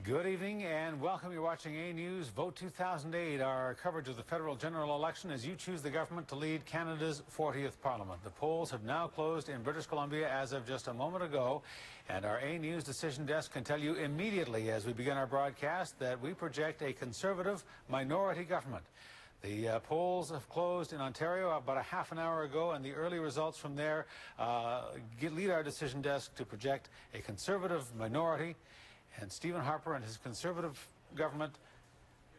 Good evening and welcome. You're watching A News Vote 2008, our coverage of the federal general election as you choose the government to lead Canada's 40th Parliament. The polls have now closed in British Columbia as of just a moment ago, and our A News decision desk can tell you immediately as we begin our broadcast that we project a conservative minority government. The polls have closed in Ontario about a half an hour ago, and the early results from there lead our decision desk to project a conservative minority. And Stephen Harper and his conservative government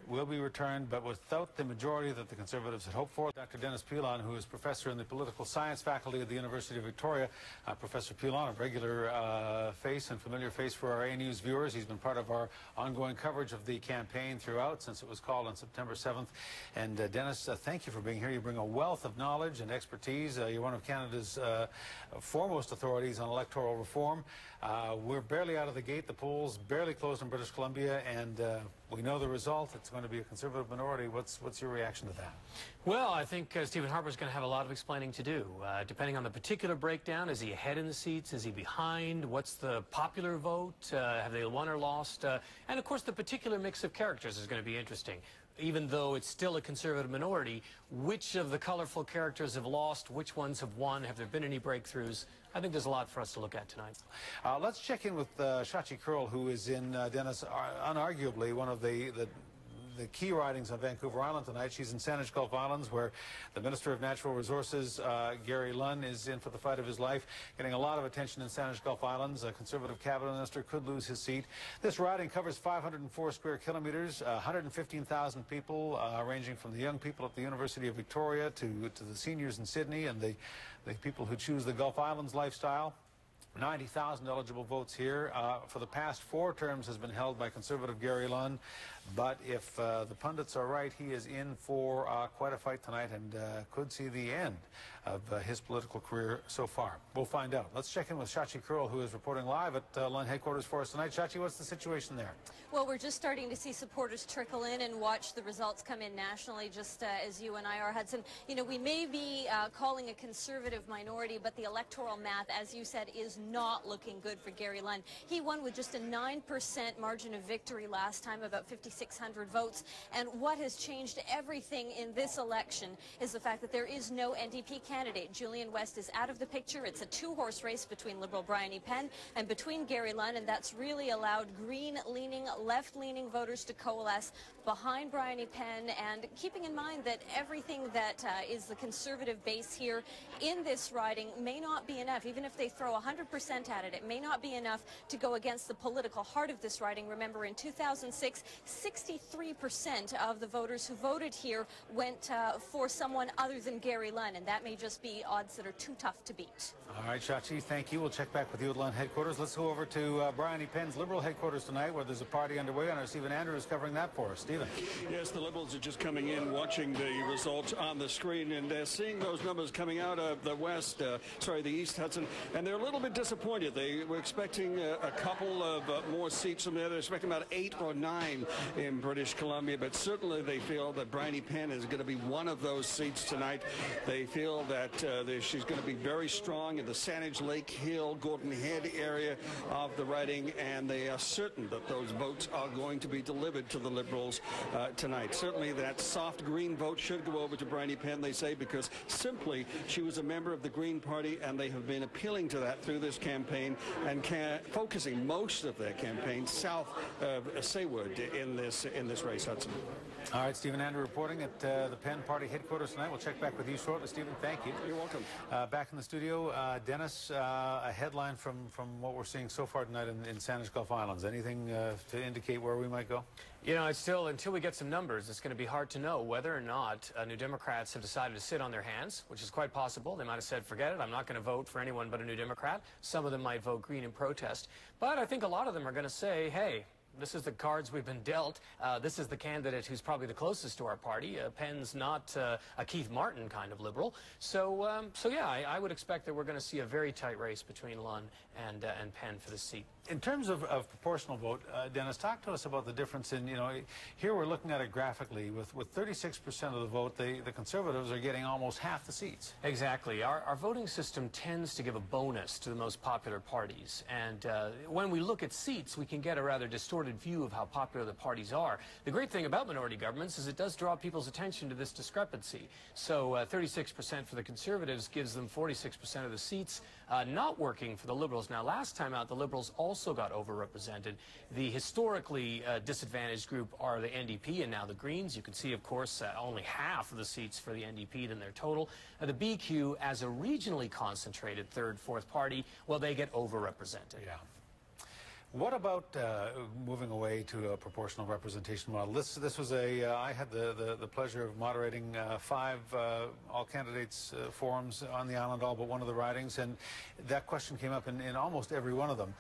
will be returned, but without the majority that the Conservatives had hoped for. Dr. Dennis Pilon, who is professor in the political science faculty at the University of Victoria. Professor Pilon, a regular face and familiar face for our A News viewers. He's been part of our ongoing coverage of the campaign throughout since it was called on September 7th. And Dennis, thank you for being here. You bring a wealth of knowledge and expertise. You're one of Canada's foremost authorities on electoral reform. We're barely out of the gate. The polls barely closed in British Columbia, and we know the result. It's going to be a conservative minority. What's your reaction to that? Well, I think Stephen Harper's going to have a lot of explaining to do. Depending on the particular breakdown, is he ahead in the seats? Is he behind? What's the popular vote? Have they won or lost? And of course, the particular mix of characters is going to be interesting. Even though it's still a conservative minority, which of the colorful characters have lost? Which ones have won? Have there been any breakthroughs? I think there's a lot for us to look at tonight. Let's check in with Saanich Curl, who is in, Dennis, unarguably one of the key ridings on Vancouver Island tonight. She's in Saanich-Gulf Islands, where the Minister of Natural Resources, Gary Lunn, is in for the fight of his life, getting a lot of attention in Saanich-Gulf Islands. A Conservative cabinet minister could lose his seat. This riding covers 504 square kilometers, 115,000 people, ranging from the young people at the University of Victoria to the seniors in Sydney and the people who choose the Gulf Islands lifestyle. 90,000 eligible votes here. For the past 4 terms has been held by Conservative Gary Lunn, but if the pundits are right, he is in for quite a fight tonight and could see the end of his political career so far. We'll find out. Let's check in with Saanich Curl, who is reporting live at Lunn headquarters for us tonight. Saanich, what's the situation there? Well, we're just starting to see supporters trickle in and watch the results come in nationally, just as you and I are, Hudson. You know, we may be calling a conservative minority, but the electoral math, as you said, is not looking good for Gary Lunn. He won with just a 9% margin of victory last time, about 5,600 votes. And what has changed everything in this election is the fact that there is no NDP candidate. Julian West is out of the picture. It's a 2-horse race between Liberal Penn and between Gary Lunn, and that's really allowed green-leaning, left-leaning voters to coalesce behind Penn, and keeping in mind that everything that is the Conservative base here in this riding may not be enough. Even if they throw 100% at it, it may not be enough to go against the political heart of this riding. Remember, in 2006, 63% of the voters who voted here went for someone other than Gary Lunn, and that may just be odds that are too tough to beat. All right, Saanich, thank you. We'll check back with you at Lunn headquarters. Let's go over to Penn's Liberal headquarters tonight, where there's a party underway, and our Stephen Andrew is covering that for us. Stephen. Yes, the Liberals are just coming in, watching the results on the screen, and seeing those numbers coming out of the the East Hudson, and they're a little bit disappointed. They were expecting a couple of more seats from there. They're expecting about 8 or 9 in British Columbia, but certainly they feel that Penn is going to be one of those seats tonight. They feel that she's going to be very strong in the Saanich, Lake Hill, Gordon Head area of the riding, and they are certain that those votes are going to be delivered to the Liberals tonight. Certainly that soft green vote should go over to Penn, they say, because simply she was a member of the Green Party, and they have been appealing to that through this campaign and focusing most of their campaign south of Saywood in this race, Hudson. All right, Stephen Andrew reporting at the Penn Party headquarters tonight. We'll check back with you shortly, Stephen. Thank you. You're welcome. Back in the studio, Dennis, a headline from what we're seeing so far tonight in Saanich-Gulf Islands. Anything to indicate where we might go? You know, it's still, until we get some numbers, it's going to be hard to know whether or not New Democrats have decided to sit on their hands, which is quite possible. They might have said, forget it, I'm not going to vote for anyone but a New Democrat. Some of them might vote Green in protest. But I think a lot of them are going to say, hey, this is the cards we've been dealt. This is the candidate who's probably the closest to our party. Penn's not a Keith Martin kind of Liberal. So yeah, I would expect that we're going to see a very tight race between Lunn and Penn for the seat. In terms of proportional vote, Dennis, talk to us about the difference in, here we're looking at it graphically. With 36% of the vote, the Conservatives are getting almost half the seats. Exactly. Our voting system tends to give a bonus to the most popular parties. And when we look at seats, we can get a rather distorted view of how popular the parties are. The great thing about minority governments is it does draw people's attention to this discrepancy. So 36% for the Conservatives gives them 46% of the seats, not working for the Liberals. Now, last time out, the Liberals also got overrepresented. The historically disadvantaged group are the NDP and now the Greens. You can see, of course, only half of the seats for the NDP than their total. The BQ, as a regionally concentrated third, fourth party, well, they get overrepresented. Yeah. What about moving away to a proportional representation model? This was I had the pleasure of moderating 5 all candidates forums on the island, all but one of the ridings, and that question came up in almost every one of them.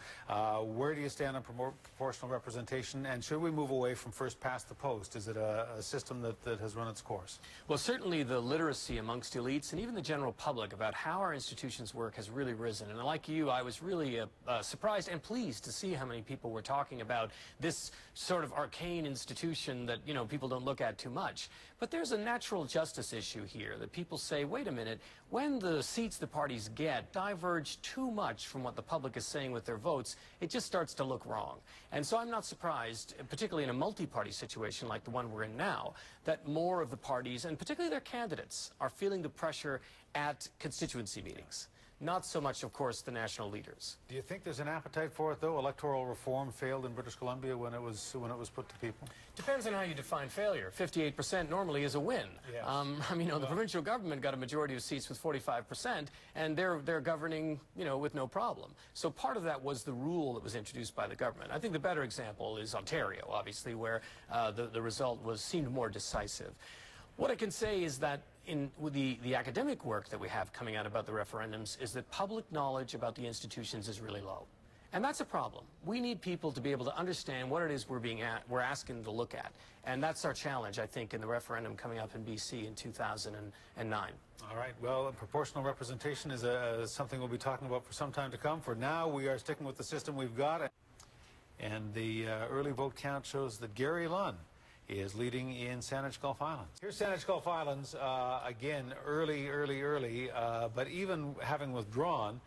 Where do you stand on proportional representation, and should we move away from first past the post? Is it a system that has run its course? Well, certainly the literacy amongst elites and even the general public about how our institutions work has really risen. And like you, I was really surprised and pleased to see how many people were talking about this sort of arcane institution that, people don't look at too much. But there's a natural justice issue here that people say, wait a minute, when the seats the parties get diverge too much from what the public is saying with their votes, it just starts to look wrong. And so I'm not surprised, particularly in a multi-party situation like the one we're in now, that more of the parties, and particularly their candidates, are feeling the pressure at constituency meetings. Not so much, of course, the national leaders. Do you think there's an appetite for it, though? Electoral reform failed in British Columbia when it was put to people? Depends on how you define failure. 58% normally is a win. Yes. The provincial government got a majority of seats with 45%, and they're governing, with no problem. So part of that was the rule that was introduced by the government. I think the better example is Ontario, obviously, where the result seemed more decisive. What I can say is that with the academic work that we have coming out about the referendums is that public knowledge about the institutions is really low. And that's a problem. We need people to be able to understand what it is we're asking them to look at. And that's our challenge, I think, in the referendum coming up in BC in 2009. All right. Well, proportional representation is something we'll be talking about for some time to come. For now, we are sticking with the system we've got. And the early vote count shows that Gary Lunn is leading in Saanich-Gulf Islands. Here's Saanich-Gulf Islands, again, early, but even having withdrawn,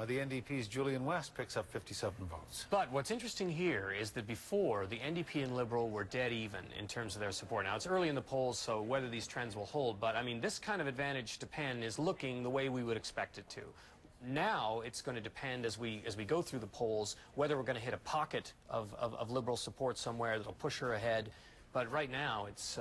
the NDP's Julian West picks up 57 votes. But what's interesting here is that before, the NDP and Liberal were dead even in terms of their support. Now, it's early in the polls, so whether these trends will hold, but, this kind of advantage to Penn is looking the way we would expect it to. Now it's going to depend as we go through the polls whether we're going to hit a pocket of Liberal support somewhere that'll push her ahead. But right now, it's,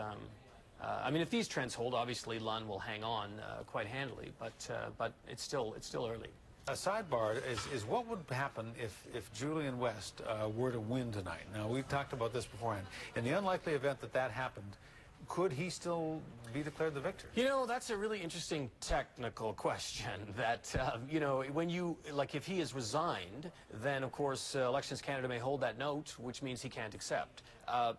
if these trends hold, obviously Lunn will hang on quite handily, but it's still early. A sidebar is what would happen if Julian West were to win tonight? Now, we've talked about this beforehand. In the unlikely event that happened, could he still be declared the victor? That's a really interesting technical question that, if he is resigned, then, of course, Elections Canada may hold that note, which means he can't accept.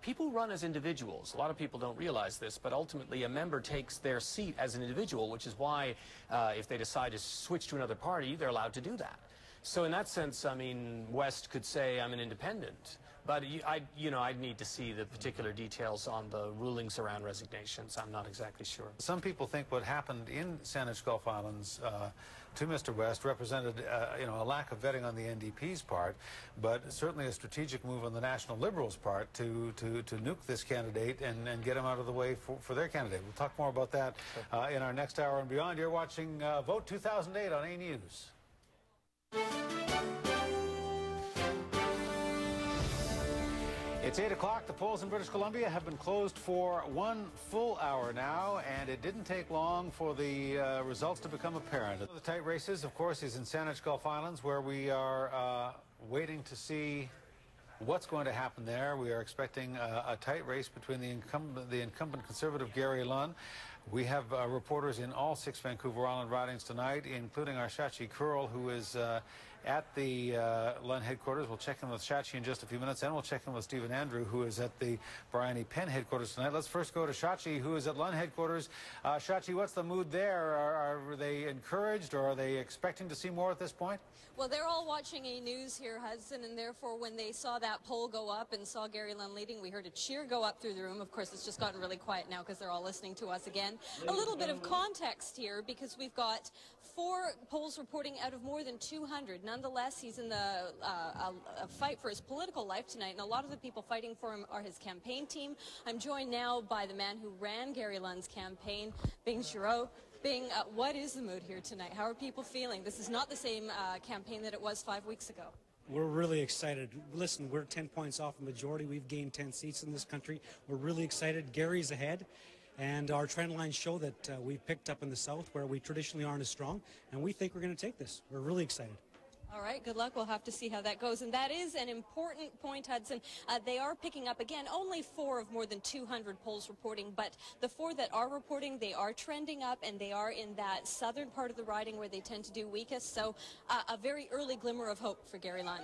People run as individuals. A lot of people don't realize this, but ultimately a member takes their seat as an individual, which is why if they decide to switch to another party, they're allowed to do that. So in that sense, West could say, I'm an independent. But I'd need to see the particular details on the rulings around resignations. I'm not exactly sure. Some people think what happened in Saanich-Gulf Islands to Mr. West represented, a lack of vetting on the NDP's part, but certainly a strategic move on the National Liberals' part to nuke this candidate and get him out of the way for their candidate. We'll talk more about that in our next hour and beyond. You're watching Vote 2008 on A News. It's 8 o'clock. The polls in British Columbia have been closed for 1 full hour now, and it didn't take long for the results to become apparent. The tight races, of course, is in Saanich-Gulf Islands, where we are waiting to see what's going to happen there. We are expecting a tight race between the incumbent Conservative Gary Lunn. We have reporters in all 6 Vancouver Island ridings tonight, including our Shachi Kurl, who is at the Lunn headquarters. We'll check in with Shachi in just a few minutes, and we'll check in with Stephen Andrew, who is at the Penn headquarters tonight. Let's first go to Shachi, who is at Lunn headquarters. Shachi, what's the mood there? Are they encouraged, or are they expecting to see more at this point? Well, they're all watching A News here, Hudson, and therefore when they saw that poll go up and saw Gary Lunn leading, we heard a cheer go up through the room. Of course, it's just gotten really quiet now because they're all listening to us again. A little bit of context here, because we've got 4 polls reporting out of more than 200. Nonetheless, he's in the a fight for his political life tonight, and a lot of the people fighting for him are his campaign team. I'm joined now by the man who ran Gary Lunn's campaign, Bing Giraud. Bing, what is the mood here tonight? How are people feeling? This is not the same campaign that it was 5 weeks ago. We're really excited. Listen, we're 10 points off a majority. We've gained 10 seats in this country. We're really excited. Gary's ahead, and our trend lines show that we've picked up in the South, where we traditionally aren't as strong, and we think we're going to take this. We're really excited. All right, good luck. We'll have to see how that goes. And that is an important point, Hudson. They are picking up, again, only 4 of more than 200 polls reporting, but the 4 that are reporting, they are trending up, and they are in that southern part of the riding where they tend to do weakest. So a very early glimmer of hope for Gary Lunn.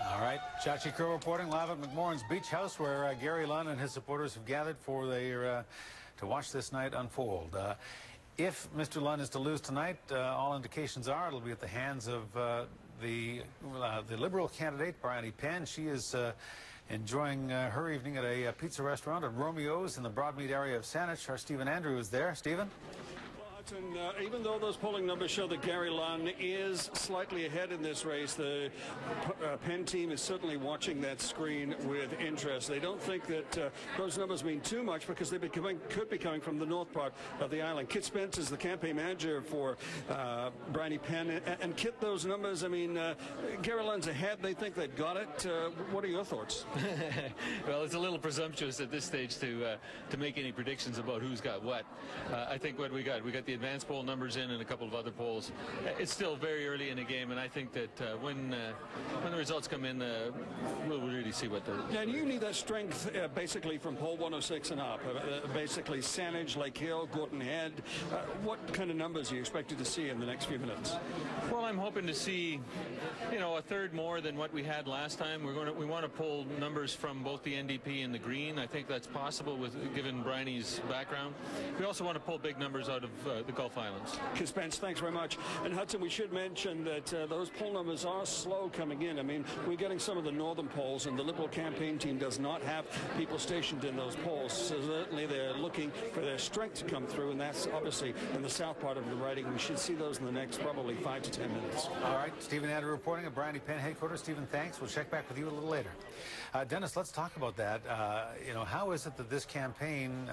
All right, Shachi Crow reporting live at McMorran's Beach House, where Gary Lunn and his supporters have gathered for their to watch this night unfold. If Mr. Lunn is to lose tonight, all indications are it'll be at the hands of the Liberal candidate, Penn. She is enjoying her evening at a pizza restaurant at Romeo's in the Broadmead area of Saanich. Our Stephen Andrew is there. Stephen? And even though those polling numbers show that Gary Lunn is slightly ahead in this race, the Penn team is certainly watching that screen with interest. They don't think that those numbers mean too much, because they could be coming from the north part of the island. Kit Spence is the campaign manager for Penn. And Kit, those numbers, I mean, Gary Lunn's ahead. They think they've got it. What are your thoughts? Well, it's a little presumptuous at this stage to make any predictions about who's got what. I think what we got the advanced poll numbers in and a couple of other polls. It's still very early in the game, and I think that when the results come in, we'll really see what the... And you need that strength basically from poll 106 and up. Basically Saanich, Lake Hill, Gorton Head. What kind of numbers are you expected to see in the next few minutes? Well, I'm hoping to see, a third more than what we had last time. We want to pull numbers from both the NDP and the Green. I think that's possible given Bryony's background. We also want to pull big numbers out of the Gulf Islands. Kit Spence, thanks very much. And Hudson, we should mention that those poll numbers are slow coming in. I mean, we're getting some of the northern polls, and the Liberal campaign team does not have people stationed in those polls. So certainly they're looking for their strength to come through, and that's obviously in the south part of the riding. We should see those in the next probably 5 to 10 minutes. All right, Stephen Andrew reporting at Penn headquarters. Stephen, thanks. We'll check back with you a little later. Dennis, let's talk about that. How is it that this campaign,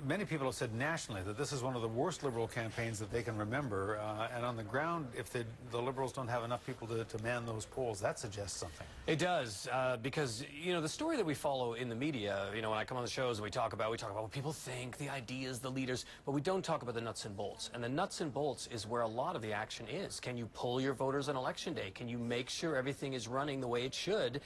many people have said nationally that this is one of the worst Liberal campaigns that they can remember, and on the ground, if the Liberals don't have enough people to man those polls, that suggests something. It does, because, the story that we follow in the media, when I come on the shows and we talk about what people think, the ideas, the leaders, but we don't talk about the nuts and bolts. And the nuts and bolts is where a lot of the action is. Can you poll your voters on election day? Can you make sure everything is running the way it should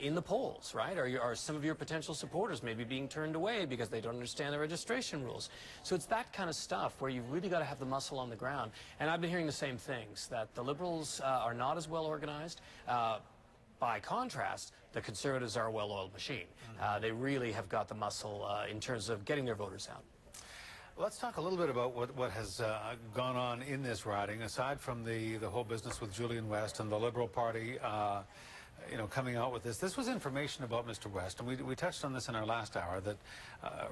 in the polls, right? Are some of your potential supporters maybe being turned away because they don't understand the registration rules? So it's that kind of stuff where you've really got to have the muscle on the ground. And I've been hearing the same things, that the Liberals are not as well organized. By contrast, the Conservatives are a well-oiled machine. They really have got the muscle in terms of getting their voters out. Let's talk a little bit about what has gone on in this riding, aside from the whole business with Julian West and the Liberal Party coming out with this. This was information about Mr. West, and we touched on this in our last hour, that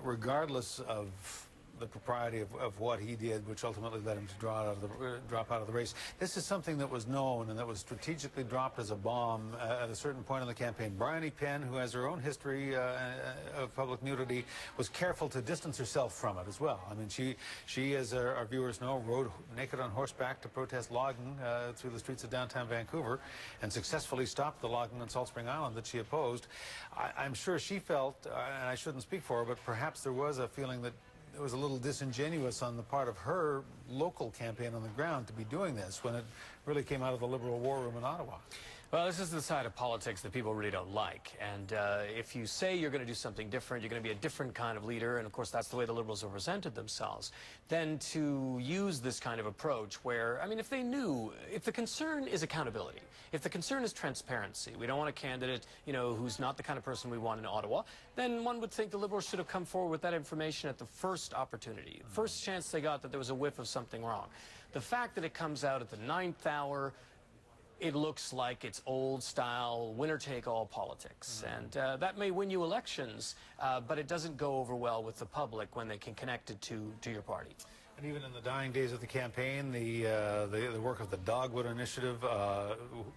regardless of the propriety of what he did, which ultimately led him to drop out of the race. This is something that was known and that was strategically dropped as a bomb at a certain point in the campaign. Penn, who has her own history of public nudity, was careful to distance herself from it as well. I mean, she, as our viewers know, rode naked on horseback to protest logging through the streets of downtown Vancouver, and successfully stopped the logging on Salt Spring Island that she opposed. I'm sure she felt, and I shouldn't speak for her, but perhaps there was a feeling that it was a little disingenuous on the part of her local campaign on the ground to be doing this when it really came out of the Liberal war room in Ottawa. Well, this is the side of politics that people really don't like. And if you say you're going to do something different, you're going to be a different kind of leader, and of course that's the way the Liberals have presented themselves, then to use this kind of approach where, I mean, if they knew, if the concern is accountability, if the concern is transparency, we don't want a candidate, you know, who's not the kind of person we want in Ottawa, then one would think the Liberals should have come forward with that information at the first opportunity, first chance they got that there was a whiff of something wrong. The fact that it comes out at the 9th hour, it looks like it's old-style, winner-take-all politics. And that may win you elections, but it doesn't go over well with the public when they can connect it to your party. And even in the dying days of the campaign, the work of the Dogwood Initiative,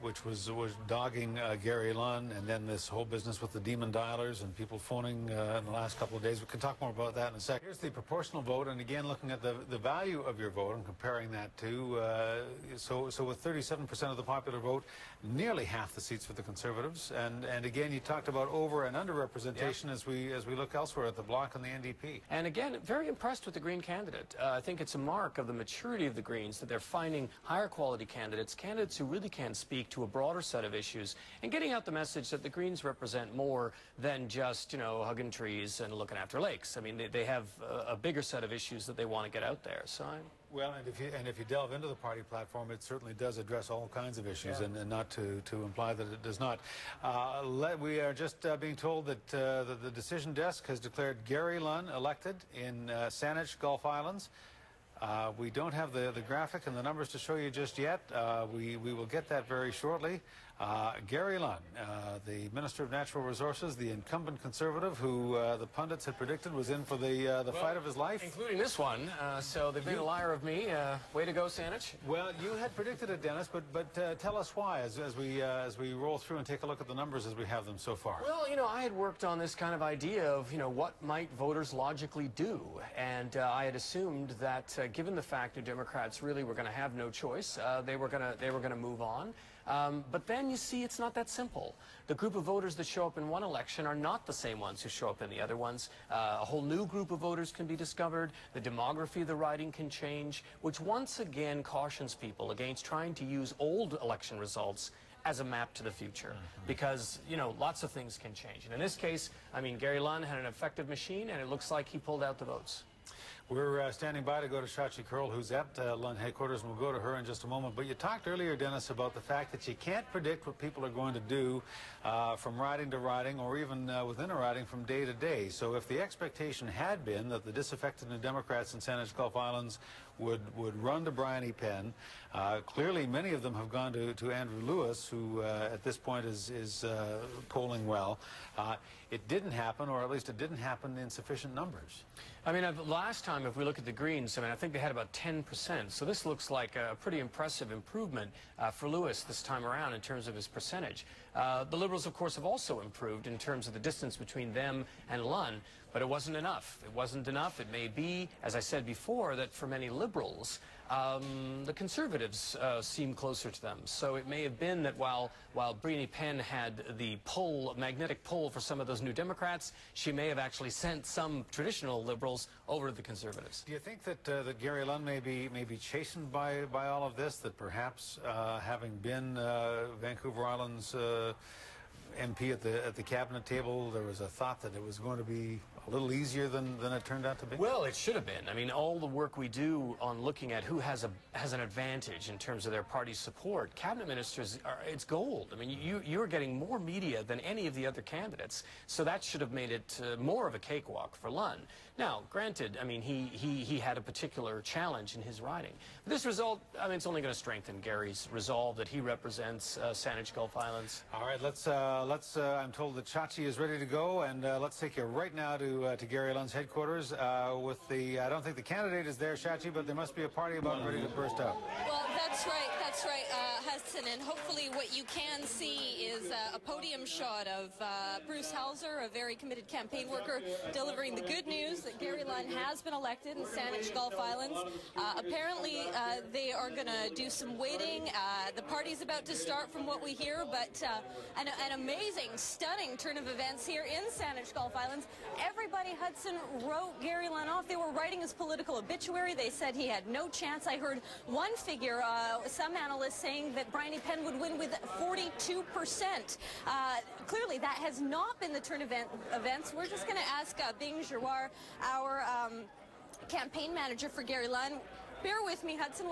which was dogging Gary Lunn, and then this whole business with the demon dialers and people phoning in the last couple of days. We can talk more about that in a second. Here's the proportional vote, and again, looking at the value of your vote and comparing that to, so with 37% of the popular vote, nearly half the seats for the Conservatives, and again, you talked about over and under representation as we look elsewhere at the Bloc and the NDP. And again, very impressed with the Green candidate. I think it's a mark of the maturity of the Greens that they're finding higher quality candidates, candidates who really can speak to a broader set of issues, and getting out the message that the Greens represent more than just, you know, hugging trees and looking after lakes. I mean, they have a bigger set of issues that they want to get out there. So well, and if you delve into the party platform, it certainly does address all kinds of issues, and not to imply that it does not. We are just being told that the decision desk has declared Gary Lunn elected in Saanich-Gulf Islands. We don't have the graphic and the numbers to show you just yet. We will get that very shortly. Gary Lunn, the Minister of Natural Resources, the incumbent Conservative, who the pundits had predicted was in for the fight of his life. Including this one. So they've made a liar of me. Way to go, Saanich. Well, you had predicted it, Dennis, but tell us why as we roll through and take a look at the numbers as we have them so far. Well, you know, I had worked on this kind of idea of, you know, what might voters logically do, and I had assumed that given the fact that Democrats really were going to have no choice, they were going to move on. But then you see it's not that simple. The group of voters that show up in one election are not the same ones who show up in the other ones. A whole new group of voters can be discovered. The demography of the riding can change, which once again cautions people against trying to use old election results as a map to the future, because, you know, lots of things can change. And in this case, I mean, Gary Lunn had an effective machine, and it looks like he pulled out the votes. We're standing by to go to Sachi Curl, who's at Lunn headquarters, and we'll go to her in just a moment. But you talked earlier, Dennis, about the fact that you can't predict what people are going to do from riding to riding, or even within a riding from day to day. So if the expectation had been that the disaffected New Democrats in Saanich-Gulf Islands would run to Brian Penn, clearly many of them have gone to Andrew Lewis, who at this point is polling well. It didn't happen, or at least it didn't happen in sufficient numbers. I mean, last time, if we look at the Greens, I mean, I think they had about 10%. So this looks like a pretty impressive improvement for Lewis this time around in terms of his percentage. The Liberals, of course, have also improved in terms of the distance between them and Lunn, but it wasn't enough. It wasn't enough. It may be, as I said before, that for many Liberals, the Conservatives seem closer to them. So it may have been that while Briony Penn had the magnetic pull for some of those New Democrats, she may have actually sent some traditional Liberals over to the Conservatives. Do you think that that Gary Lunn may be chastened by all of this? That perhaps having been Vancouver Island's MP at the cabinet table, there was a thought that it was going to be a little easier than it turned out to be? Well, it should have been. I mean, all the work we do on looking at who has an advantage in terms of their party support, cabinet ministers, it's gold. I mean, you're getting more media than any of the other candidates, so that should have made it more of a cakewalk for Lunn. Now, granted, I mean, he had a particular challenge in his riding. But this result, I mean, it's only going to strengthen Gary's resolve that he represents Saanich-Gulf Islands. All right, let's I'm told that Chachi is ready to go, and let's take you right now to Gary Lunn's headquarters with the, I don't think the candidate is there, Chachi, but there must be a party about ready to burst out. Well, that's right, Hudson, and hopefully what you can see is a podium shot of Bruce Hauser, a very committed campaign worker, delivering the good news that Gary Lunn has been elected in Saanich-Gulf Islands. Apparently, they are going to do some waiting. The party's about to start from what we hear, but an amazing, stunning turn of events here in Saanich-Gulf Islands. Everybody, Hudson, wrote Gary Lunn off. They were writing his political obituary. They said he had no chance. I heard one figure, some analysts saying that that Bryony Penn would win with 42%. Clearly, that has not been the turn of events. We're just going to ask Bing Giroir, our campaign manager for Gary Lunn. Bear with me, Hudson.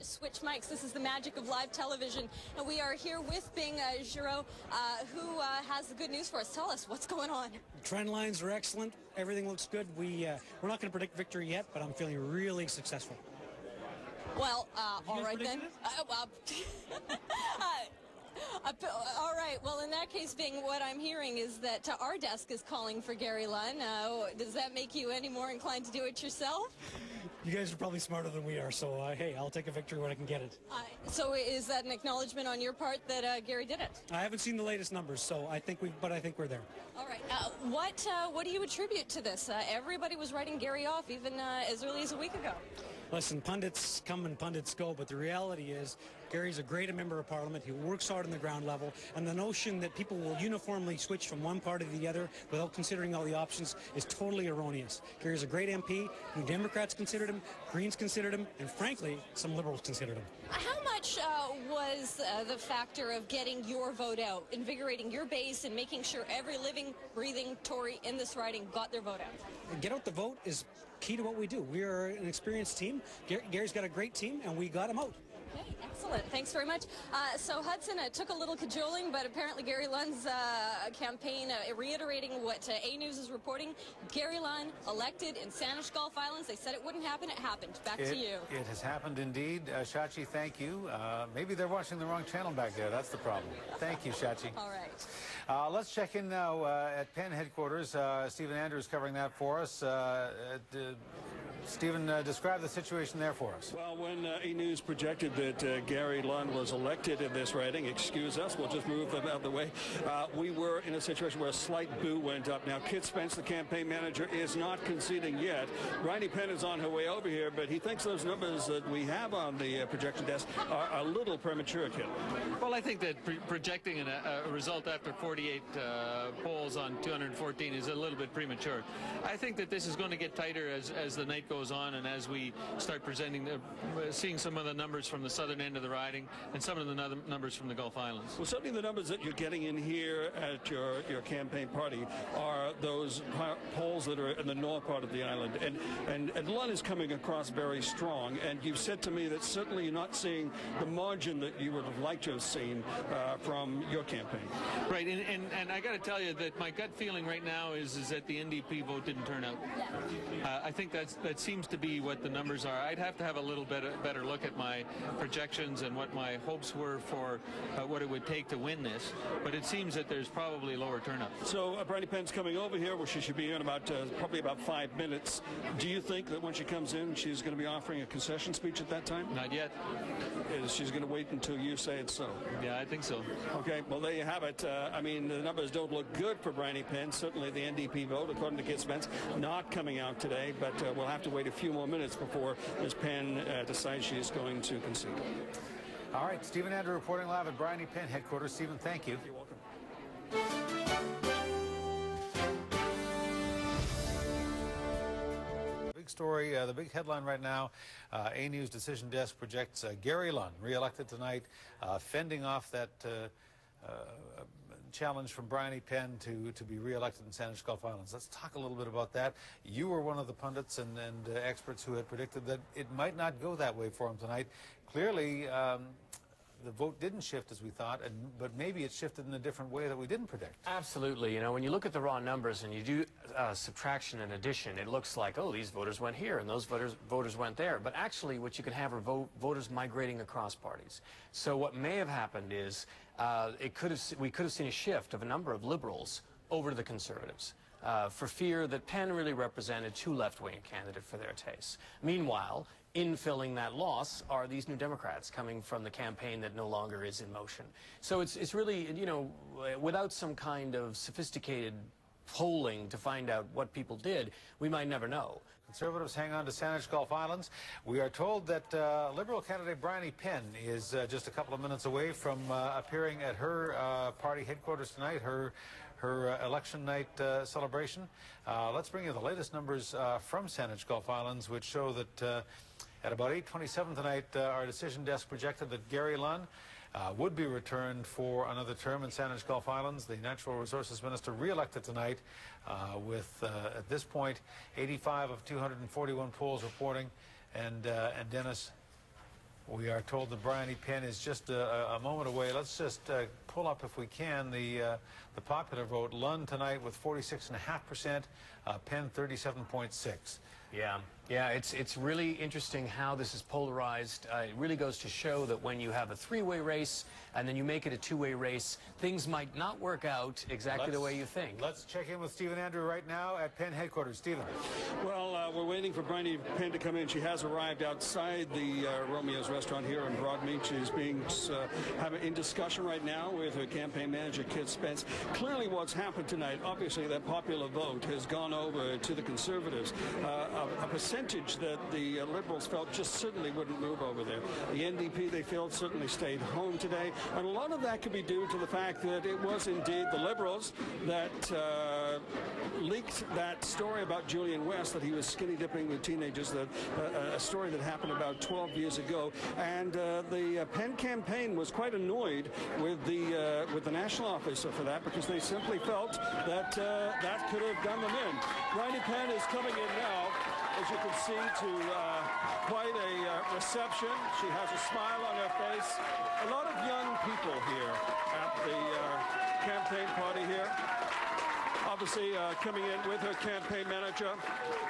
Switch mics. This is the magic of live television. And we are here with Bing Giroir, who has the good news for us. Tell us what's going on. Trend lines are excellent. Everything looks good. We're not going to predict victory yet, but I'm feeling really successful. Well, all right then. All right. Well, in that case, Bing, what I'm hearing is that our desk is calling for Gary Lunn. Does that make you any more inclined to do it yourself? You guys are probably smarter than we are, so hey, I'll take a victory when I can get it. So is that an acknowledgement on your part that Gary did it? I haven't seen the latest numbers, so I think we're there. All right. What do you attribute to this? Everybody was writing Gary off even as early as a week ago. Listen, pundits come and pundits go, but the reality is Gary's a great member of Parliament. He works hard on the ground level, and the notion that people will uniformly switch from one party to the other without considering all the options is totally erroneous. Gary's a great MP. New Democrats considered him, Greens considered him, and frankly, some Liberals considered him. How much was the factor of getting your vote out, invigorating your base, and making sure every living, breathing Tory in this riding got their vote out? Get out the vote is key to what we do. We are an experienced team. Gary's got a great team, and we got him out. Okay, excellent. Thanks very much. So, Hudson, it took a little cajoling, but apparently Gary Lunn's campaign, reiterating what A News is reporting, Gary Lunn elected in Saanich-Gulf Islands. They said it wouldn't happen. It happened. Back to you. It has happened indeed. Shachi, thank you. Maybe they're watching the wrong channel back there. That's the problem. Thank you, Shachi. All right. Let's check in now at Penn headquarters. Stephen Andrews covering that for us. Stephen, describe the situation there for us. Well, when A News projected that Gary Lunn was elected in this riding, excuse us, we'll just move them out of the way, we were in a situation where a slight boo went up. Now, Kit Spence, the campaign manager, is not conceding yet. Bryony Penn is on her way over here, but he thinks those numbers that we have on the projection desk are a little premature, Kit. Well, I think that projecting a result after 48 polls on 214 is a little bit premature. I think that this is going to get tighter as the night goes on, and as we start presenting, seeing some of the numbers from the southern end of the riding and some of the numbers from the Gulf Islands. Well, certainly the numbers that you're getting in here at your campaign party are those polls that are in the north part of the island, and Lunn is coming across very strong, and you've said to me that certainly you're not seeing the margin that you would have liked to have seen from your campaign. Right, and I got to tell you that my gut feeling right now is that the NDP vote didn't turn out. I think that seems to be what the numbers are. I'd have to have a little bit better look at my projections and what my hopes were for what it would take to win this, but it seems that there's probably lower turnout. So Bryony Penn's coming over here, where she should be in about probably about 5 minutes. Do you think that when she comes in, she's going to be offering a concession speech at that time? Not yet. She's going to wait until you say it's so? Yeah, I think so. Okay, well, there you have it. I mean, the numbers don't look good for Bryony Penn. Certainly the NDP vote, according to Kit Spence, not coming out today, but we'll have to wait a few more minutes before Ms. Penn decides she is going to concede. All right, Stephen Andrew reporting live at Bryony Penn headquarters. Stephen, thank you. You're welcome. Big story, the big headline right now, A News decision desk projects Gary Lunn, re-elected tonight, fending off that challenge from Bryony Penn to be re-elected in Saanich-Gulf Islands. Let's talk a little bit about that. You were one of the pundits and experts who had predicted that it might not go that way for him tonight. Clearly, the vote didn't shift as we thought, but maybe it shifted in a different way that we didn't predict. Absolutely. You know, when you look at the raw numbers and you do subtraction and addition, it looks like, oh, these voters went here and those voters went there. But actually, what you can have are voters migrating across parties. So what may have happened is we could have seen a shift of a number of Liberals over to the Conservatives. For fear that Penn really represented too left-wing candidate for their tastes. Meanwhile, infilling that loss are these New Democrats coming from the campaign that no longer is in motion. So it's really, you know, without some kind of sophisticated polling to find out what people did, we might never know. Conservatives hang on to Saanich-Gulf Islands. We are told that Liberal candidate Bryony Penn is just a couple of minutes away from appearing at her party headquarters tonight, her election night celebration. Let's bring you the latest numbers from Saanich-Gulf Islands, which show that at about 8:27 tonight, our decision desk projected that Gary Lunn would be returned for another term in Saanich-Gulf Islands. The Natural Resources Minister re-elected tonight with, at this point, 85 of 241 polls reporting. And Dennis, we are told that Bryony Penn is just a moment away. Let's just pull up, if we can, the popular vote. Lunn tonight with 46.5%, Penn 37.6%. Yeah, it's really interesting how this is polarized. It really goes to show that when you have a three-way race and then you make it a two-way race, things might not work out exactly the way you think. Let's check in with Stephen Andrew right now at Penn headquarters. Stephen. Well, we're waiting for Bryony Penn to come in. She has arrived outside the Romeo's restaurant here in Broadmead. She's being in discussion right now with her campaign manager, Kit Spence. Clearly what's happened tonight, obviously that popular vote has gone over to the Conservatives. A percentage that the Liberals felt just certainly wouldn't move over there. The NDP, they felt, certainly stayed home today. And a lot of that could be due to the fact that it was indeed the Liberals that leaked that story about Julian West, that he was skinny dipping with teenagers, a story that happened about 12 years ago. And the Penn campaign was quite annoyed with the national officer for that, because they simply felt that that could have done them in. Bryony Penn is coming in now, as you can see, to quite a reception. She has a smile on her face. A lot of young people here at the campaign party here. Obviously coming in with her campaign manager.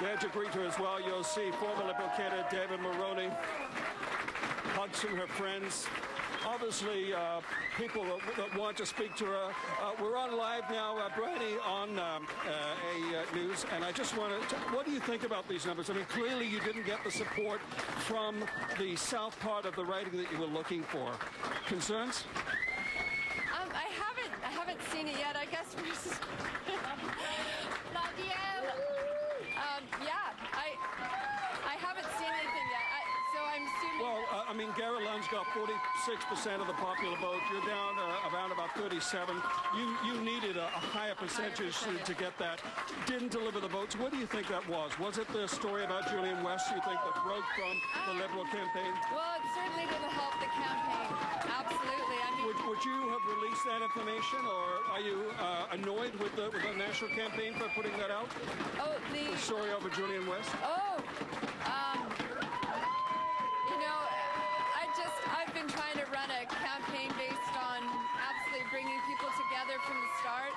There to greet her as well, you'll see former Liberal candidate David Mulroney, Hudson, her friends. Obviously, people that want to speak to her. We're on live now, Bryony, on news, and I just want to, what do you think about these numbers? I mean, clearly you didn't get the support from the south part of the riding that you were looking for. Concerns? I haven't seen it yet. I guess we're just yeah, I haven't seen anything yet. So I'm assuming. Well, I mean, Gary Lunn's got 46% of the popular vote. You're down around about 37. You needed a higher percentage to get that. Didn't deliver the votes. What do you think that was? Was it the story about Julian West, you think, that broke from the Liberal campaign? Well, it certainly didn't help the campaign. Absolutely. I mean, would you have released that information, or are you annoyed with the national campaign for putting that out? Oh, the story over Julian West? I've been trying to run a campaign based on absolutely bringing people together from the start.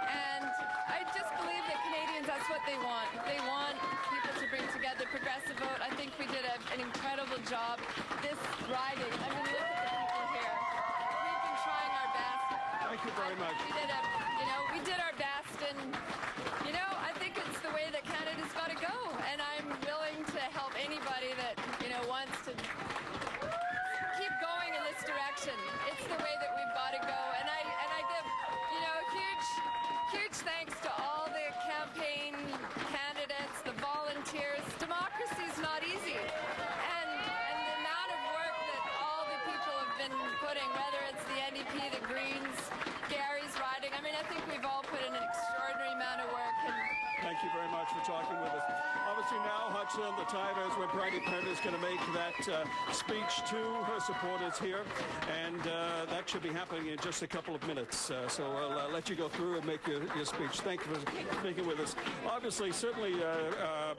And I just believe that Canadians, that's what they want. They want people to bring together, progressive vote. I think we did an incredible job this riding. I mean, look at the people here. We've been trying our best. Thank you very much. We did our best, and, I think it's the way that Canada's got to go. And I'm willing to help anybody that, wants to keep going in this direction. It's the way that we've got to go. And I give, huge thanks to all the campaign candidates, the volunteers. Democracy's not easy. And the amount of work that all the people have been putting, whether it's the NDP, the Greens, Gary's riding, I mean, I think we've all put in an extraordinary amount of work. Thank you very much for talking with us. Obviously now, Hudson, the time is when Bryony Penn is going to make that speech to her supporters here, and that should be happening in just a couple of minutes. So I'll let you go through and make your speech. Thank you for speaking with us. Obviously, certainly,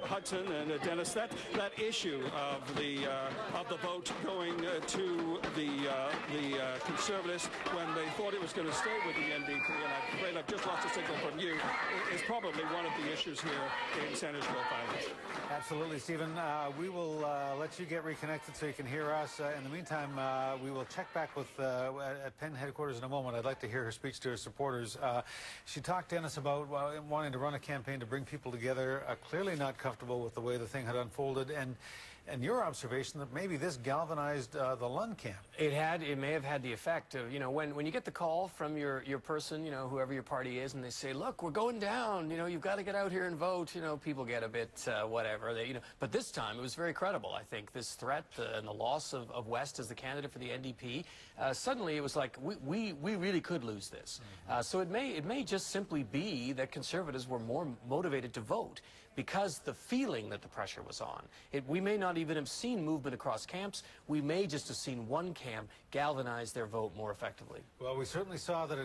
Hudson and Dennis, that issue of the vote going to the Conservatives when they thought it was going to stay with the NDP, and I'm afraid I've just lost a signal from you, is probably one of the issues here in Saanich-Gulf Islands. Absolutely, Stephen. We will let you get reconnected so you can hear us. In the meantime, we will check back with at Penn headquarters in a moment. I'd like to hear her speech to her supporters. She talked, Dennis, about wanting to run a campaign to bring people together, clearly not comfortable with the way the thing had unfolded, and your observation that maybe this galvanized the Lunn camp. It may have had the effect of, when you get the call from your person, whoever your party is, and they say, look, we're going down, you've got to get out here and vote, people get a bit whatever. But this time it was very credible, I think, this threat and the loss of West as the candidate for the NDP. Suddenly it was like, we really could lose this. So it may just simply be that Conservatives were more motivated to vote. because the feeling that the pressure was on. We may not even have seen movement across camps. We may just have seen one camp galvanize their vote more effectively. Well, we certainly saw that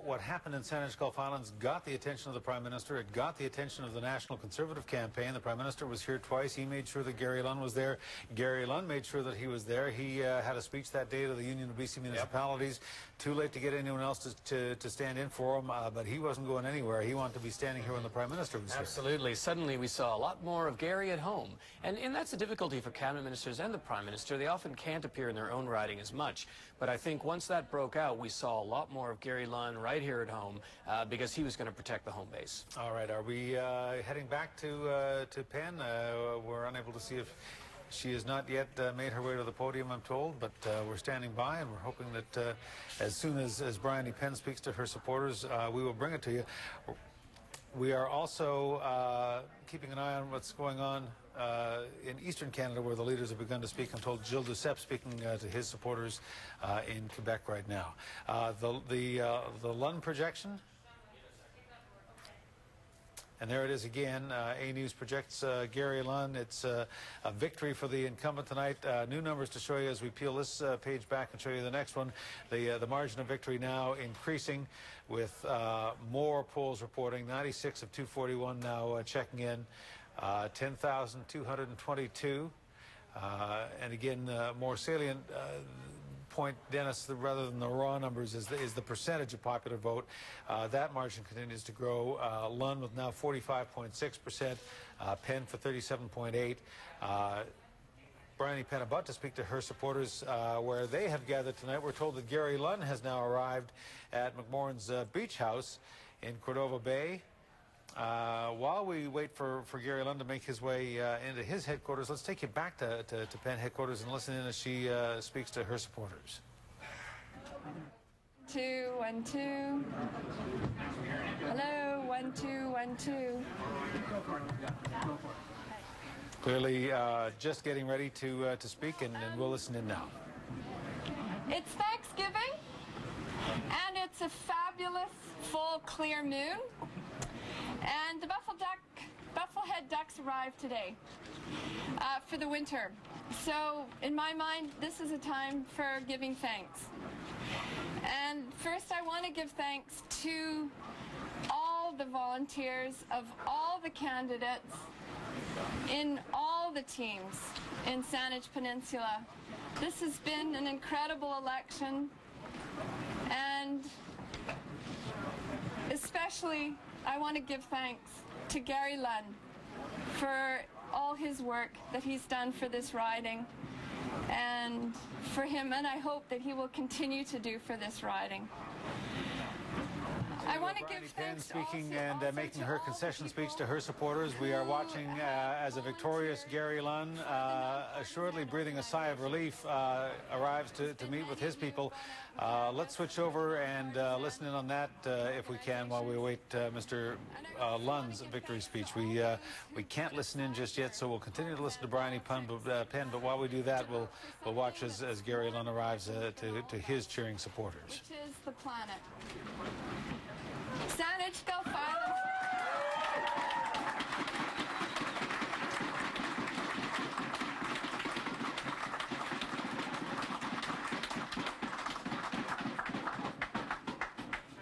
what happened in Saanich-Gulf Islands got the attention of the Prime Minister. It got the attention of the National Conservative campaign. The Prime Minister was here twice. He made sure that Gary Lunn was there. Gary Lunn made sure that he was there. He had a speech that day to the Union of BC Municipalities. Too late to get anyone else to stand in for him, but he wasn't going anywhere. He wanted to be standing here when the Prime Minister was here. Absolutely. Suddenly we saw a lot more of Gary at home. And that's a difficulty for cabinet ministers and the Prime Minister. They often can't appear in their own riding as much. But I think once that broke out, we saw a lot more of Gary Lunn right here at home because he was going to protect the home base. All right. Are we heading back to Penn? We're unable to see if she has not yet made her way to the podium, I'm told, but we're standing by, and we're hoping that as soon as Bryony Penn speaks to her supporters, we will bring it to you. We are also keeping an eye on what's going on in eastern Canada, where the leaders have begun to speak. I'm told Gilles Duceppe speaking to his supporters in Quebec right now. The Lunn projection. And there it is again. A News projects Gary Lunn. It's a victory for the incumbent tonight. New numbers to show you as we peel this page back and show you the next one. The margin of victory now increasing with more polls reporting. 96 of 241 now checking in. 10,222. And again, more salient point, Dennis, rather than the raw numbers, is the percentage of popular vote. That margin continues to grow. Lunn with now 45.6%, Penn for 37.8%. Bryony Penn about to speak to her supporters where they have gathered tonight. We're told that Gary Lunn has now arrived at McMorran's Beach House in Cordova Bay. While we wait for Gary Lunn to make his way into his headquarters, let's take you back to Penn headquarters and listen in as she speaks to her supporters. 2, 1, 2. Hello, 1, 2, 1, 2. Clearly just getting ready to speak, and we'll listen in now. It's Thanksgiving, and it's a fabulous, full, clear moon. And the bufflehead ducks arrived today for the winter. So in my mind, this is a time for giving thanks. And first I want to give thanks to all the volunteers of all the candidates in all the teams in Saanich Peninsula. This has been an incredible election, and especially I want to give thanks to Gary Lunn for all his work that he's done for this riding, and for him, and I hope that he will continue to do for this riding. I want to give thanks to speaking and making her concession speech to her supporters. We are watching as a victorious Gary Lunn, assuredly breathing a sigh of relief, arrives to meet with his people. Let's switch over and listen in on that if we can while we await Mr. Lunn's victory speech. We can't listen in just yet, so we'll continue to listen to Bryony Penn, but while we do that, we'll watch as Gary Lunn arrives to his cheering supporters. Which is the planet. Saanich-Gulf Islands.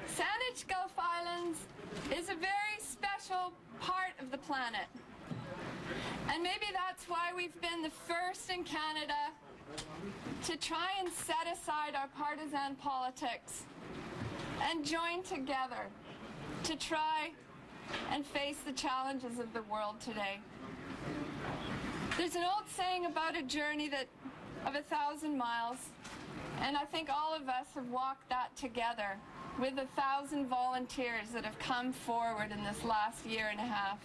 Saanich-Gulf Islands is a very special part of the planet. And maybe that's why we've been the first in Canada to try and set aside our partisan politics and join together to try and face the challenges of the world today. There's an old saying about a journey of 1,000 miles, and I think all of us have walked that together with 1,000 volunteers that have come forward in this last year and a half.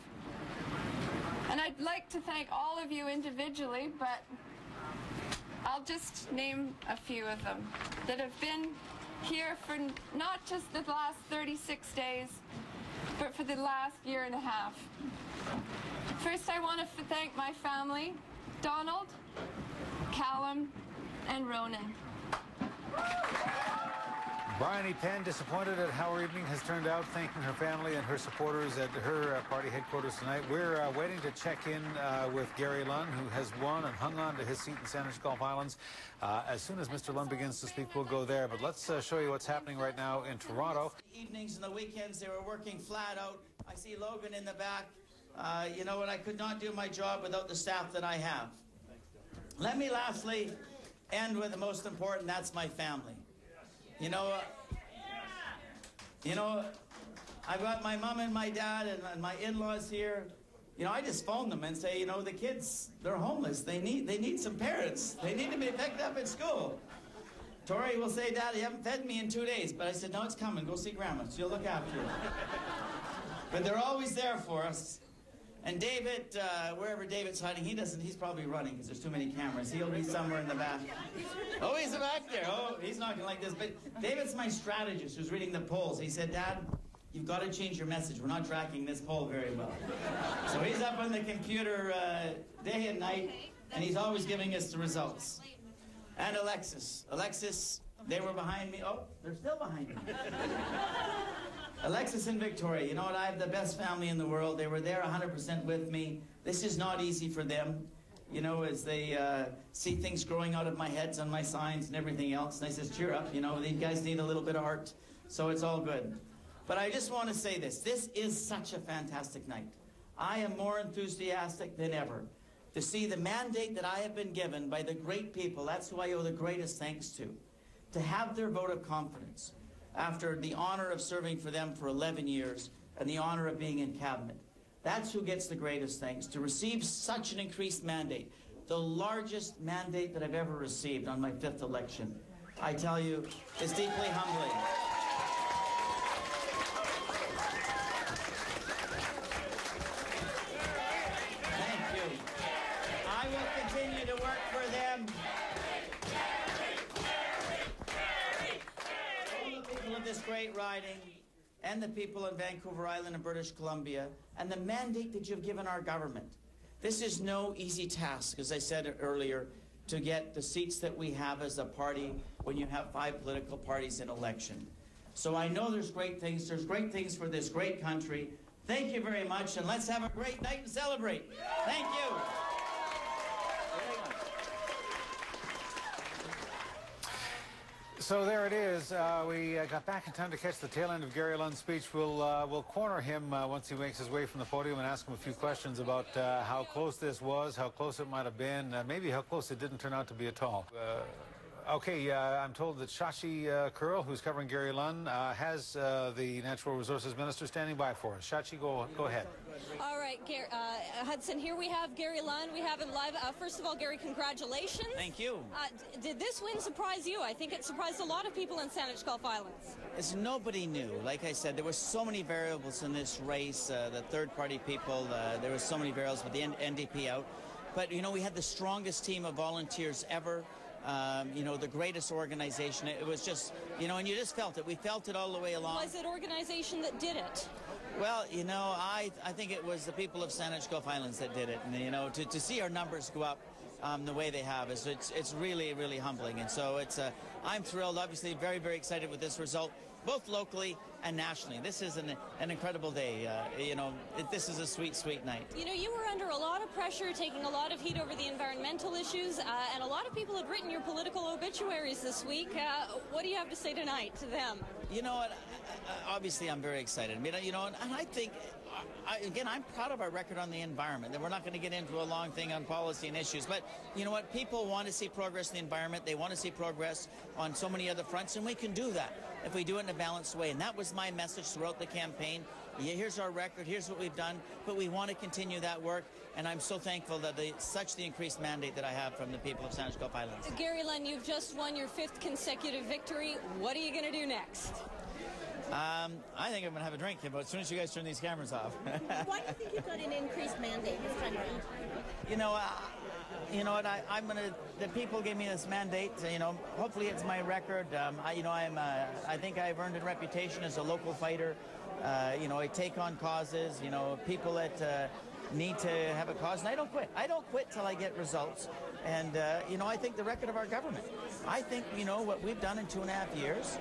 And I'd like to thank all of you individually, but I'll just name a few of them that have been here for not just the last 36 days, but for the last year and a half. First, I want to thank my family, Donald, Callum, and Ronan. Bryony Penn, disappointed at how her evening has turned out, thanking her family and her supporters at her party headquarters tonight. We're waiting to check in with Gary Lunn, who has won and hung on to his seat in Saanich-Gulf Islands. As soon as Mr. Lunn begins to speak, we'll go there. But let's show you what's happening right now in Toronto. Evenings and the weekends, they were working flat out. I see Logan in the back. You know what? I could not do my job without the staff that I have. Let me lastly end with the most important, that's my family. You know, I've got my mom and my dad and my in-laws here. You know, I just phone them and say, you know, the kids, they're homeless. They need some parents. They need to be picked up at school. Tori will say, Dad, you haven't fed me in 2 days. But I said, no, it's coming. Go see Grandma. She'll look after you. But they're always there for us. And David, wherever David's hiding, he's probably running because there's too many cameras. He'll be somewhere in the back. Oh, he's back there. Oh, he's not gonna like this. But David's my strategist who's reading the polls. He said, Dad, you've got to change your message. We're not tracking this poll very well. So he's up on the computer day and night, and he's always giving us the results. And Alexis, they were behind me. Oh, they're still behind me. Alexis and Victoria, you know what? I have the best family in the world. They were there 100% with me. This is not easy for them, you know, as they see things growing out of my heads on my signs and everything else. And I says, cheer up, you know, these guys need a little bit of heart, so it's all good. But I just want to say this. This is such a fantastic night. I am more enthusiastic than ever to see the mandate that I have been given by the great people, that's who I owe the greatest thanks to have their vote of confidence after the honor of serving for them for 11 years and the honor of being in cabinet. That's who gets the greatest thanks, to receive such an increased mandate, the largest mandate that I've ever received on my 5th election. I tell you, it's deeply humbling. Thank you. I will continue to work for them. Of this great riding and the people in Vancouver Island and British Columbia and the mandate that you've given our government. This is no easy task, as I said earlier, to get the seats that we have as a party when you have 5 political parties in election. So I know there's great things for this great country. Thank you very much, and let's have a great night and celebrate. Thank you. So there it is. We got back in time to catch the tail end of Gary Lunn's speech. We'll corner him once he makes his way from the podium and ask him a few questions about how close this was, how close it might have been, maybe how close it didn't turn out to be at all. Okay, I'm told that Shachi Kurl, who's covering Gary Lunn, has the Natural Resources Minister standing by for us. Shachi, go ahead. All right, Hudson, here we have Gary Lunn. We have him live. First of all, Gary, congratulations. Thank you. Did this win surprise you? I think it surprised a lot of people in Saanich-Gulf Islands. As nobody knew. Like I said, there were so many variables in this race. The third-party people, there were so many variables with the NDP out. But, you know, we had the strongest team of volunteers ever. You know, the greatest organization. It was just, you know, and you just felt it. We felt it all the way along. Was it organization that did it? Well, you know, I think it was the people of Saanich-Gulf Islands that did it. And, you know, to see our numbers go up the way they have, it's really, really humbling. And so I'm thrilled, obviously very, very excited with this result, both locally and nationally. This is an incredible day. You know, this is a sweet, sweet night. You know, you were under a lot of pressure, taking a lot of heat over the environmental issues, and a lot of people had written your political obituaries this week. What do you have to say tonight to them? You know what? Obviously, I'm very excited. I mean, you know, and I think, again, I'm proud of our record on the environment. And we're not going to get into a long thing on policy and issues. But you know what? People want to see progress in the environment. They want to see progress on so many other fronts, and we can do that if we do it in a balanced way. And that was my message throughout the campaign. Yeah, here's our record. Here's what we've done. But we want to continue that work. And I'm so thankful that such the increased mandate that I have from the people of Saanich-Gulf Islands. Gary Lunn, you've just won your 5th consecutive victory. What are you going to do next? I think I'm going to have a drink as soon as you guys turn these cameras off. Why do you think you've got an increased mandate this time around? You know what? I'm going to. The people gave me this mandate. You know, hopefully it's my record. I think I've earned a reputation as a local fighter. You know, I take on causes. You know, people that need to have a cause, and I don't quit. I don't quit till I get results. And, you know, I think the record of our government, I think, you know, what we've done in 2.5 years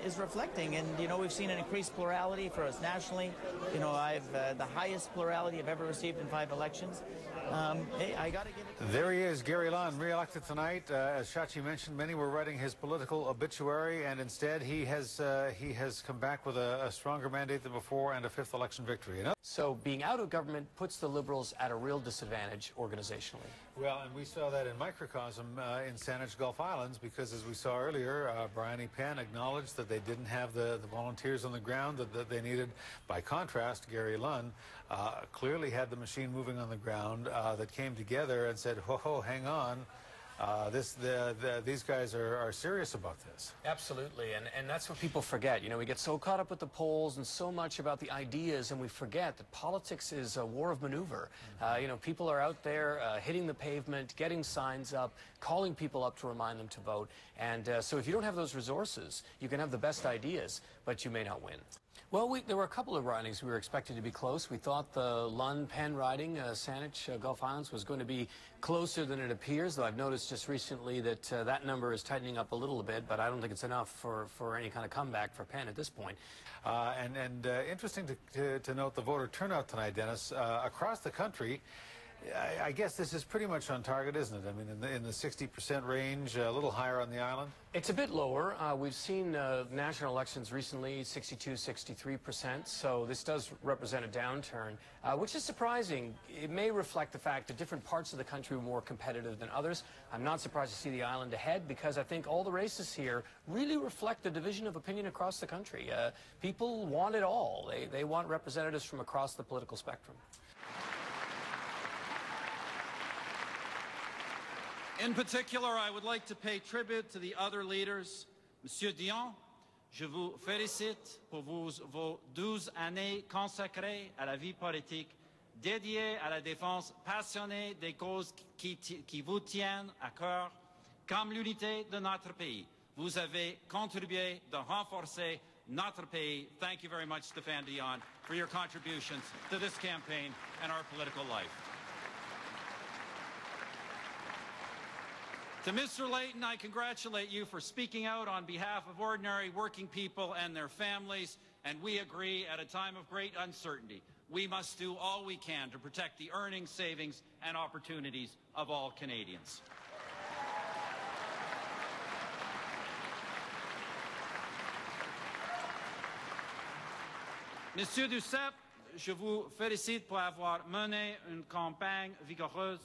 is reflecting. And, you know, we've seen an increased plurality for us nationally. You know, I've the highest plurality I've ever received in 5 elections. Hey, I got to give it. There he is, Gary Lunn, re-elected tonight. As Shachi mentioned, many were writing his political obituary, and instead he has come back with a stronger mandate than before and a 5th election victory. So being out of government puts the Liberals at a real disadvantage organizationally. Well, and we saw that in microcosm in Saanich-Gulf Islands, because as we saw earlier, Penn acknowledged that they didn't have the volunteers on the ground that they needed. By contrast, Gary Lunn clearly had the machine moving on the ground that came together and said, whoa, hang on. These guys are serious about this. Absolutely, and that's what people forget. You know, we get so caught up with the polls and so much about the ideas, and we forget that politics is a war of maneuver. You know, people are out there hitting the pavement, getting signs up, calling people up to remind them to vote. And so if you don't have those resources, you can have the best ideas, but you may not win. Well, there were a couple of ridings we were expected to be close. We thought the Lunn-Penn riding, Saanich-Gulf Islands, was going to be closer than it appears, though I've noticed just recently that that number is tightening up a little bit, but I don't think it's enough for any kind of comeback for Penn at this point. Interesting to note the voter turnout tonight, Dennis. Across the country, I guess this is pretty much on target, isn't it? I mean, in the 60% range, a little higher on the island? It's a bit lower. We've seen national elections recently, 62, 63%, so this does represent a downturn, which is surprising. It may reflect the fact that different parts of the country were more competitive than others. I'm not surprised to see the island ahead, because I think all the races here really reflect the division of opinion across the country. People want it all. They want representatives from across the political spectrum. In particular, I would like to pay tribute to the other leaders. Monsieur Dion, je vous félicite pour vos 12 années consacrées à la vie politique, dédiées à la défense passionnée des causes qui vous tiennent à cœur, comme l'unité de notre pays. Vous avez contribué de renforcer notre pays. Thank you very much, Stéphane Dion, for your contributions to this campaign and our political life. To Mr. Layton, I congratulate you for speaking out on behalf of ordinary working people and their families, and we agree at a time of great uncertainty, we must do all we can to protect the earnings, savings, and opportunities of all Canadians. Monsieur Duceppe, je vous félicite pour avoir mené une campagne vigoureuse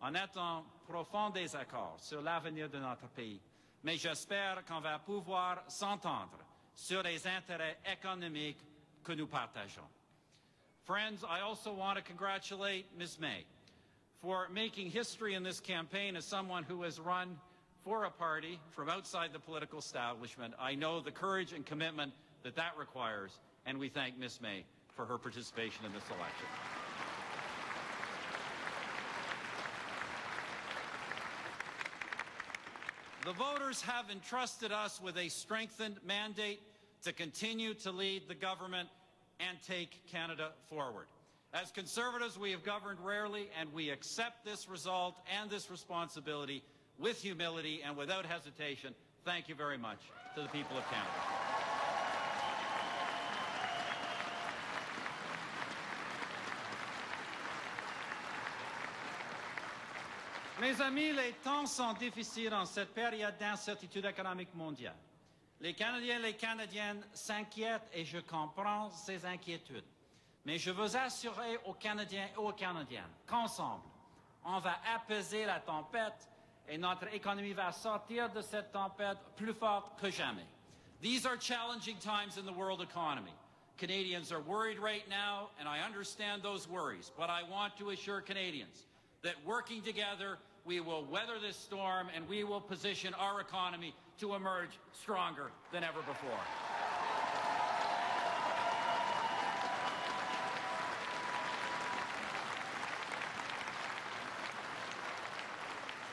en étant profond désaccord sur l'avenir de notre pays. Mais j'espère qu'on va pouvoir s'entendre sur les intérêts économiques que nous partageons. Friends, I also want to congratulate Ms. May for making history in this campaign as someone who has run for a party from outside the political establishment. I know the courage and commitment that that requires, and we thank Ms. May for her participation in this election. The voters have entrusted us with a strengthened mandate to continue to lead the government and take Canada forward. As Conservatives, we have governed rarely, and we accept this result and this responsibility with humility and without hesitation. Thank you very much to the people of Canada. Mes amis, les temps sont difficiles en cette période d'incertitude économique mondiale. Les Canadiens et les Canadiennes s'inquiètent et je comprends ces inquiétudes. Mais je veux assurer aux Canadiens et aux Canadiennes qu'ensemble, on va apaiser la tempête et notre économie va sortir de cette tempête plus forte que jamais. These are challenging times in the world economy. Canadians are worried right now, and I understand those worries, but I want to assure Canadians that working together, we will weather this storm and we will position our economy to emerge stronger than ever before.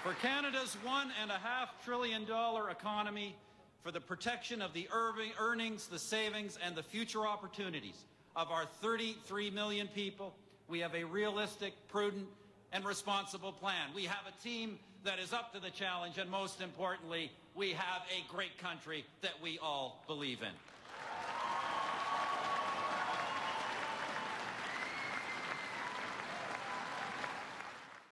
For Canada's $1.5 trillion economy, for the protection of the earnings, the savings, and the future opportunities of our 33 million people, we have a realistic, prudent, and responsible plan. We have a team that is up to the challenge, and most importantly, we have a great country that we all believe in.